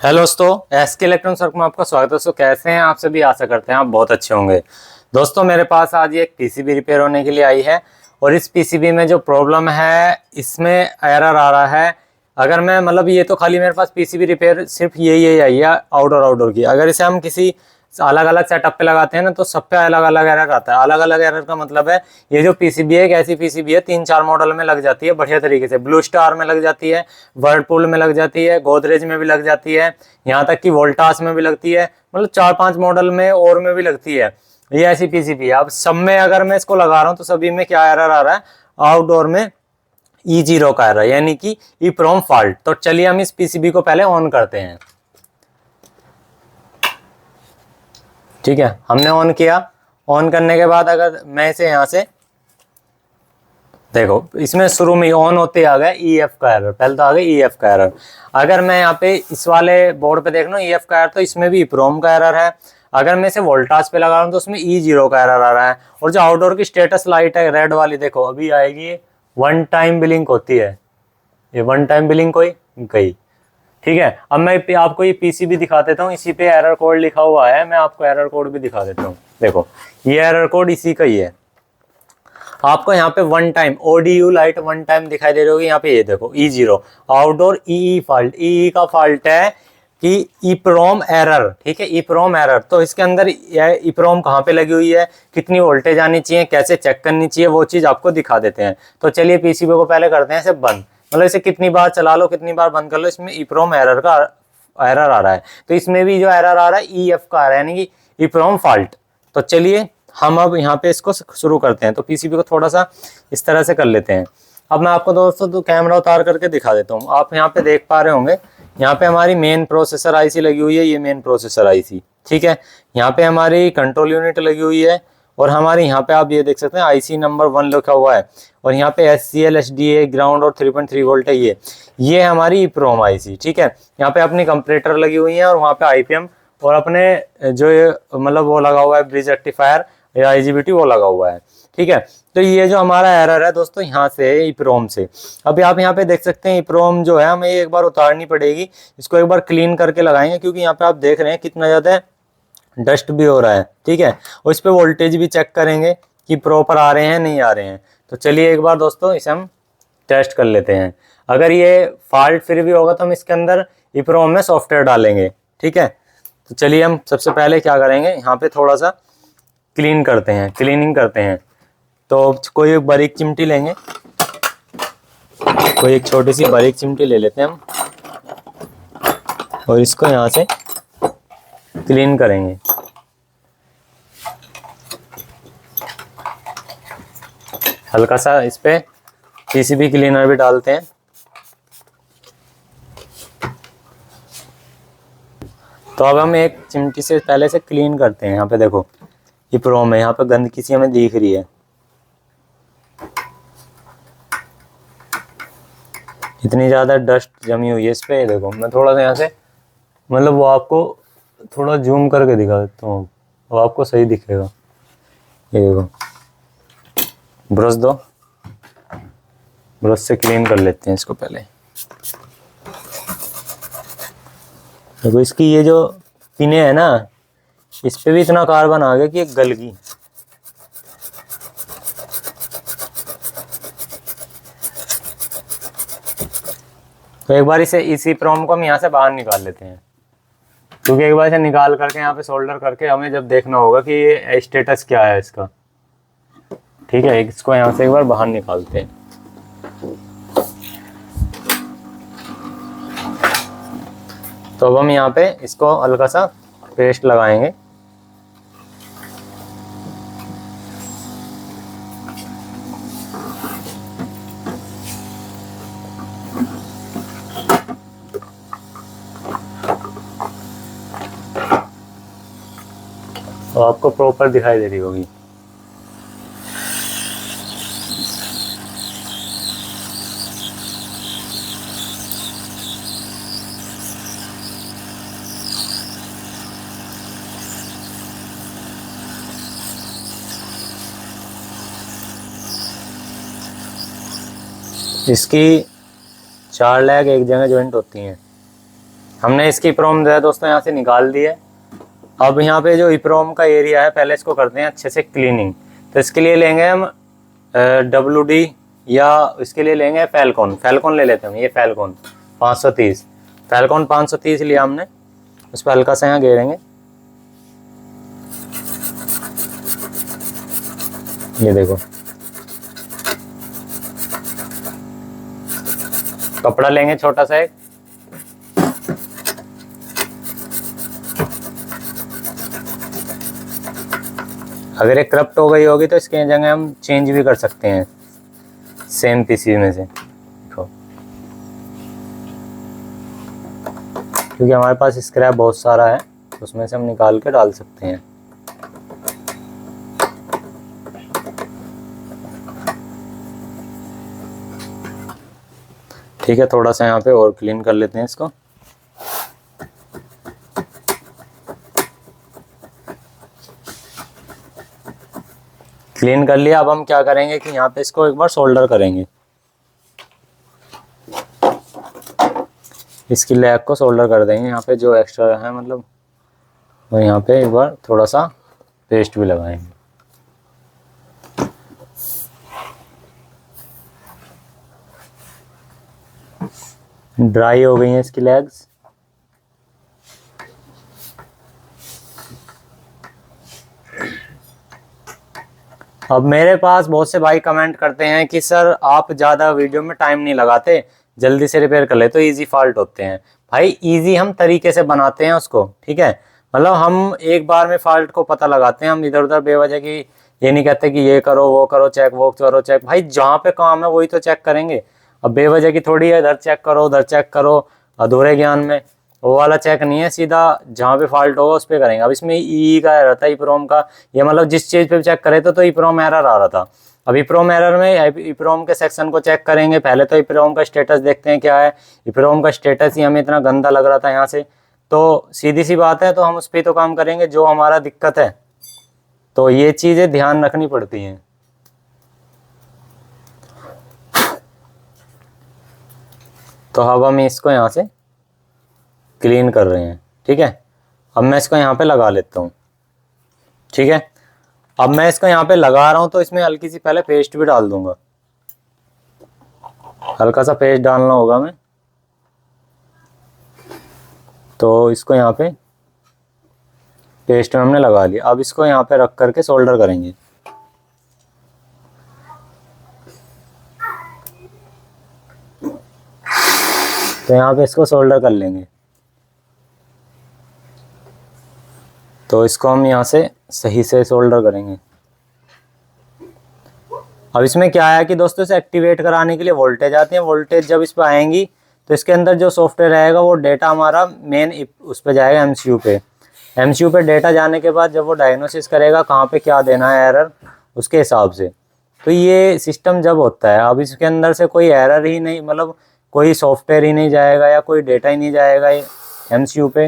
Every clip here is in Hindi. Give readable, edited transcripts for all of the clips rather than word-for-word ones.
हेलो दोस्तों, एसके इलेक्ट्रॉनिक्स वर्क में आपका स्वागत है। दोस्तों कैसे हैं आप सभी? आशा करते हैं आप बहुत अच्छे होंगे। दोस्तों मेरे पास आज ये एक पीसीबी रिपेयर होने के लिए आई है और इस पीसीबी में जो प्रॉब्लम है इसमें एरर आ रहा है। अगर मैं ये तो खाली मेरे पास पीसीबी रिपेयर सिर्फ यही आई है आउटडोर की। अगर इसे हम किसी अलग अलग सेटअप पे लगाते हैं ना तो सब पे अलग अलग एरर आता है। अलग अलग एरर का मतलब है ये जो पीसीबी है एक ऐसी पीसीबी है 3-4 मॉडल में लग जाती है बढ़िया तरीके से। ब्लू स्टार में लग जाती है, वर्लपूल में लग जाती है, गोदरेज में भी लग जाती है, यहाँ तक कि वोल्टास में भी लगती है। 4-5 मॉडल में और में भी लगती है। ये ऐसी पीसीबी है। अब सब में अगर मैं इसको लगा रहा हूँ तो सभी में क्या एरर आ रहा है? आउटडोर में E0 का एरर, यानी कि EEPROM फॉल्ट। तो चलिए हम इस पीसीबी को पहले ऑन करते हैं। ठीक है, हमने ऑन किया। ऑन करने के बाद अगर मैं इसे यहाँ से देखो, इसमें शुरू में ऑन होते आ गया EF का एरर। पहले तो आ गया EF का एरर। अगर मैं यहाँ पे इस वाले बोर्ड पे देख लूँ EF का एरर, तो इसमें भी EEPROM का एरर है। अगर मैं इसे वोल्टास पे लगा रहा हूँ तो उसमें E0 का एरर आ रहा है। और जो आउटडोर की स्टेटस लाइट है रेड वाली, देखो अभी आएगी, ये वन टाइम ब्लिंक होती है। ये वन टाइम ब्लिंक कोई गई। ठीक है, अब मैं आपको ये पीसीबी दिखा देता हूँ। इसी पे एरर कोड लिखा हुआ है, मैं आपको एरर कोड भी दिखा देता हूँ। देखो ये एरर कोड इसी का ही है। आपको यहाँ पे one time ODU light one time दिखाई दे रही होगी। यहाँ पे ये देखो E0 outdoor EE fault. EE का फॉल्ट है कि EEPROM एरर। ठीक है, EEPROM एरर। तो इसके अंदर EEPROM कहाँ पे लगी हुई है, कितनी वोल्टेज आनी चाहिए, कैसे चेक करनी चाहिए, वो चीज आपको दिखा देते हैं। तो चलिए पीसीबी को पहले करते हैं इसे बंद। इसे कितनी बार चला लो, कितनी बार बंद कर लो, इसमें EEPROM एरर का एरर आ रहा है। तो इसमें भी जो एरर आ रहा है EF का आ रहा है, यानी कि EEPROM फॉल्ट। तो चलिए हम अब यहाँ पे इसको शुरू करते हैं। तो पीसीबी को थोड़ा सा इस तरह से कर लेते हैं। अब मैं आपको दोस्तों तो कैमरा उतार करके दिखा देता हूँ। आप यहाँ पे देख पा रहे होंगे, यहाँ पे हमारी मेन प्रोसेसर आईसी लगी हुई है। ये मेन प्रोसेसर आईसी, ठीक है। यहाँ पे हमारी कंट्रोल यूनिट लगी हुई है और हमारे यहाँ पे आप ये देख सकते हैं आईसी नंबर 1 लिखा हुआ है। और यहाँ पे SCL SDA ग्राउंड और 3.3 वोल्ट है। ये हमारी EEPROM आईसी, ठीक है। यहाँ पे अपनी कंपरेटर लगी हुई है और वहाँ पे IPM और अपने जो ये वो लगा हुआ है ब्रिज रेक्टिफायर या IGBT वो लगा हुआ है, ठीक है। तो ये जो हमारा एरर है दोस्तों यहाँ से EEPROM से। अभी आप यहाँ पे देख सकते हैं EEPROM जो है हमें एक बार उतारनी पड़ेगी। इसको एक बार क्लीन करके लगाएंगे, क्योंकि यहाँ पे आप देख रहे हैं कितना ज़्यादा डस्ट भी हो रहा है, ठीक है। और इस पे वोल्टेज भी चेक करेंगे कि प्रॉपर आ रहे हैं नहीं आ रहे हैं। तो चलिए एक बार दोस्तों इसे हम टेस्ट कर लेते हैं। अगर ये फॉल्ट फिर भी होगा तो हम इसके अंदर EEPROM में सॉफ्टवेयर डालेंगे, ठीक है। तो चलिए हम सबसे पहले क्या करेंगे, यहाँ पे थोड़ा सा क्लीनिंग करते हैं। तो कोई एक बारीक चिमटी लेंगे, कोई एक छोटी सी बारीक चिमटी ले लेते हैं हम और इसको यहाँ से क्लीन करेंगे। हल्का सा इस पे पीसीबी क्लीनर भी डालते हैं। तो अब हम एक चिमटी से पहले से क्लीन करते हैं। यहाँ पे देखो EEPROM है, यहाँ पे गंदगी सी हमें दिख रही है। इतनी ज़्यादा डस्ट जमी हुई है इस पे। देखो मैं थोड़ा सा यहाँ से वो आपको थोड़ा जूम करके दिखा देता हूँ, वो आपको सही दिखेगा। ये देखो, ब्रश दो, ब्रश से क्लीन कर लेते हैं इसको पहले। देखो इसकी ये जो पिने है ना, इस पे भी इतना कार्बन आ गया कि एक गल गई। तो एक बार इस EEPROM को हम यहाँ से बाहर निकाल लेते हैं, क्योंकि एक बार इसे निकाल करके यहाँ पे सोल्डर करके हमें जब देखना होगा कि ये स्टेटस क्या है इसका, ठीक है। इसको यहाँ से एक बार बाहर निकालते हैं। तो अब हम यहाँ पे इसको हल्का सा पेस्ट लगाएंगे। तो आपको प्रॉपर दिखाई दे रही होगी। इसकी 4 लैग एक जगह ज्वाइंट होती हैं। हमने इसकी इप्रोम जो है दोस्तों यहाँ से निकाल दी है। अब यहाँ पे जो इप्रोम का एरिया है पहले इसको करते हैं अच्छे से क्लीनिंग। तो इसके लिए लेंगे हम WD या इसके लिए लेंगे फैल्कॉन। फैल्कॉन ले लेते हैं, ये फैल्कॉन 530, फैल्कॉन 530 लिया हमने। उस पर हल्का सा यहाँ घेरेंगे, ये देखो। कपड़ा लेंगे छोटा सा एक, अगर ये करप्ट हो गई होगी तो इसके जगह हम चेंज भी कर सकते हैं सेम पीसी में से, क्योंकि हमारे पास स्क्रैप बहुत सारा है तो उसमें से हम निकाल के डाल सकते हैं। ठीक है, थोड़ा सा यहाँ पे और क्लीन कर लेते हैं इसको। क्लीन कर लिया। अब हम क्या करेंगे कि यहाँ पे इसको एक बार सोल्डर करेंगे, इसकी लैग को सोल्डर कर देंगे। यहाँ पे जो एक्स्ट्रा है मतलब वो यहाँ पे एक बार थोड़ा सा पेस्ट भी लगाएंगे। ड्राई हो गई हैं इसकी लैग्स। अब मेरे पास बहुत से भाई कमेंट करते हैं कि सर आप ज़्यादा वीडियो में टाइम नहीं लगाते, जल्दी से रिपेयर कर ले तो इजी फॉल्ट होते हैं। भाई इजी हम तरीके से बनाते हैं उसको, ठीक है। मतलब हम एक बार में फॉल्ट को पता लगाते हैं, हम इधर उधर बेवजह की ये नहीं कहते कि ये करो वो करो चेक वो करो चेक। भाई जहाँ पे काम है वही तो चेक करेंगे। अब बेवजह की थोड़ी है इधर चेक करो उधर चेक करो अधूरे ज्ञान में, वो वाला चेक नहीं है। सीधा जहाँ पे फॉल्ट होगा उस पर करेंगे। अब इसमें ई का एरर था, इप्रोम का। ये मतलब जिस चीज़ पे भी चेक करे तो इप्रोम एरर आ रहा था। अब इप्रोम एरर में इप्रोम के सेक्शन को चेक करेंगे। पहले तो इप्रोम का स्टेटस देखते हैं क्या है। इप्रोम का स्टेटस ही हमें इतना गंदा लग रहा था यहाँ से, तो सीधी सी बात है तो हम उस पर तो काम करेंगे जो हमारा दिक्कत है। तो ये चीज़ें ध्यान रखनी पड़ती हैं। तो अब हम इसको यहाँ से क्लीन कर रहे हैं, ठीक है। अब मैं इसको यहाँ पे लगा लेता हूँ, ठीक है। अब मैं इसको यहाँ पे लगा रहा हूँ तो इसमें हल्की सी पहले पेस्ट भी डाल दूंगा। हल्का सा पेस्ट डालना होगा मैं, तो इसको यहाँ पे पेस्ट में हमने लगा लिया। अब इसको यहाँ पे रख करके सोल्डर करेंगे। तो यहाँ पे इसको सोल्डर कर लेंगे। तो इसको हम यहाँ से सही से सोल्डर करेंगे। अब इसमें क्या है कि दोस्तों इसे एक्टिवेट कराने के लिए वोल्टेज आती है। वोल्टेज जब इस पर आएंगी तो इसके अंदर जो सॉफ्टवेयर रहेगा वो डेटा हमारा मेन उस पर जाएगा MCU पे। MCU पे डेटा जाने के बाद जब वो डायग्नोसिस करेगा कहाँ पे क्या देना है एरर उसके हिसाब से। तो ये सिस्टम जब होता है, अब इसके अंदर से कोई एरर ही नहीं, मतलब कोई सॉफ्टवेयर ही नहीं जाएगा या कोई डेटा ही नहीं जाएगा MCU पे,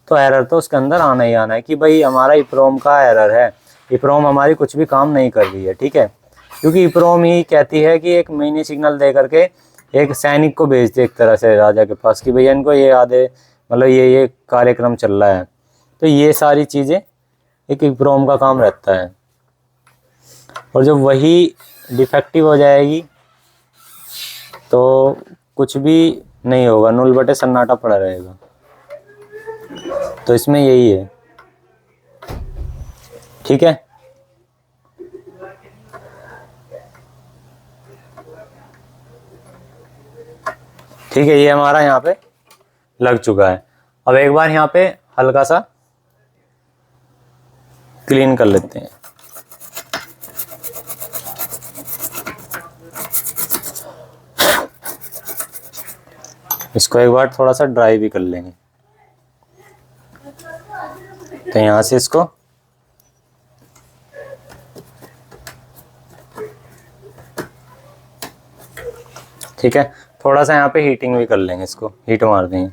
तो एरर तो उसके अंदर आना ही आना है कि भाई हमारा इप्रोम का एरर है, इप्रोम हमारी कुछ भी काम नहीं कर रही है, ठीक है। क्योंकि इप्रोम ही कहती है कि एक मिनी सिग्नल दे करके एक सैनिक को भेज दे एक तरह से राजा के पास कि भैया इनको ये याद है, मतलब ये कार्यक्रम चल रहा है। तो ये सारी चीज़ें एक इप्रोम का काम रहता है। और जब वही डिफेक्टिव हो जाएगी तो कुछ भी नहीं होगा, नुल बटे सन्नाटा पड़ा रहेगा। तो इसमें यही है, ठीक है। ठीक है, ये हमारा यहाँ पे लग चुका है। अब एक बार यहाँ पे हल्का सा क्लीन कर लेते हैं। इसको एक बार थोड़ा सा ड्राई भी कर लेंगे। तो यहाँ से इसको ठीक है, थोड़ा सा यहाँ पे हीटिंग भी कर लेंगे, इसको हीट मार देंगे।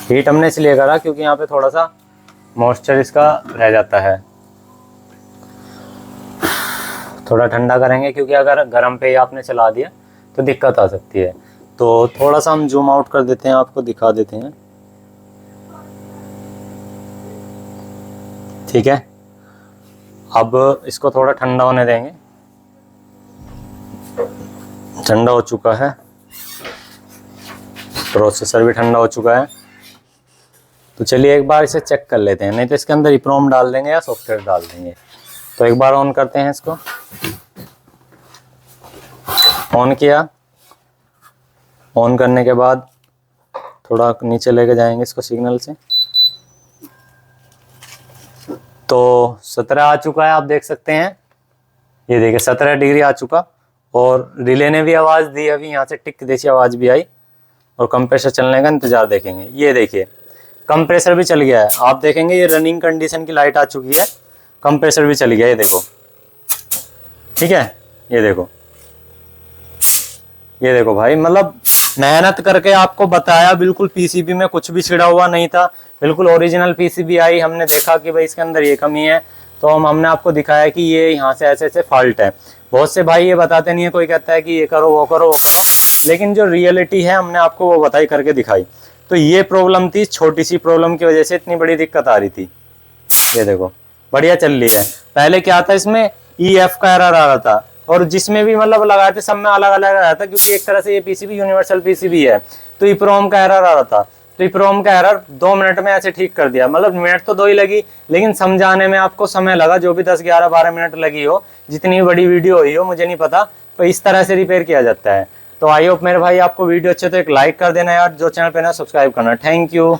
हीट हमने इसलिए करा क्योंकि यहाँ पे थोड़ा सा मॉइस्चर इसका रह जाता है। थोड़ा ठंडा करेंगे क्योंकि अगर गर्म पे ही आपने चला दिया तो दिक्कत आ सकती है। तो थोड़ा सा हम जूम आउट कर देते हैं, आपको दिखा देते हैं। ठीक है, अब इसको थोड़ा ठंडा होने देंगे। ठंडा हो चुका है, प्रोसेसर भी ठंडा हो चुका है। तो चलिए एक बार इसे चेक कर लेते हैं, नहीं तो इसके अंदर EEPROM डाल देंगे या सॉफ्टवेयर डाल देंगे। तो एक बार ऑन करते हैं इसको। ऑन किया, ऑन करने के बाद थोड़ा नीचे लेके जाएंगे इसको सिग्नल से। तो 17 आ चुका है, आप देख सकते हैं। ये देखिए 17 डिग्री आ चुका, और रिले ने भी आवाज़ दी, अभी यहाँ से टिक जैसी आवाज़ भी आई। और कंप्रेसर चलने का इंतजार देखेंगे। ये देखिए कंप्रेसर भी चल गया है, आप देखेंगे ये रनिंग कंडीशन की लाइट आ चुकी है, कंप्रेसर भी चल गया, ये देखो। ठीक है, ये देखो, ये देखो भाई, मतलब मेहनत करके आपको बताया, बिल्कुल पीसीबी में कुछ भी छिड़ा हुआ नहीं था, बिल्कुल ओरिजिनल पीसीबी आई। हमने देखा कि भाई इसके अंदर ये कमी है, तो हमने आपको दिखाया कि ये यहाँ से ऐसे ऐसे फॉल्ट है। बहुत से भाई ये बताते नहीं है, कोई कहता है कि ये करो वो करो वो करो, लेकिन जो रियलिटी है हमने आपको वो बताई, करके दिखाई। तो ये प्रॉब्लम थी, छोटी सी प्रॉब्लम की वजह से इतनी बड़ी दिक्कत आ रही थी। ये देखो बढ़िया चल रही है। पहले क्या था, इसमें EF का एरर आ रहा था, और जिसमें भी मतलब लगाए थे सब में अलग अलग आ रहा था, क्योंकि एक तरह से ये पीसीबी यूनिवर्सल पीसीबी है। तो EEPROM का एरर आ रहा था, तो EEPROM का एरर 2 मिनट में ऐसे ठीक कर दिया। मतलब मिनट तो 2 ही लगी, लेकिन समझाने में आपको समय लगा, जो भी 10 11 12 मिनट लगी हो, जितनी बड़ी वीडियो हुई हो मुझे नहीं पता। तो इस तरह से रिपेयर किया जाता है। तो आई होप मेरे भाई आपको वीडियो अच्छे तो एक लाइक कर देना यार, जो चैनल पे ना सब्सक्राइब करना। Thank you.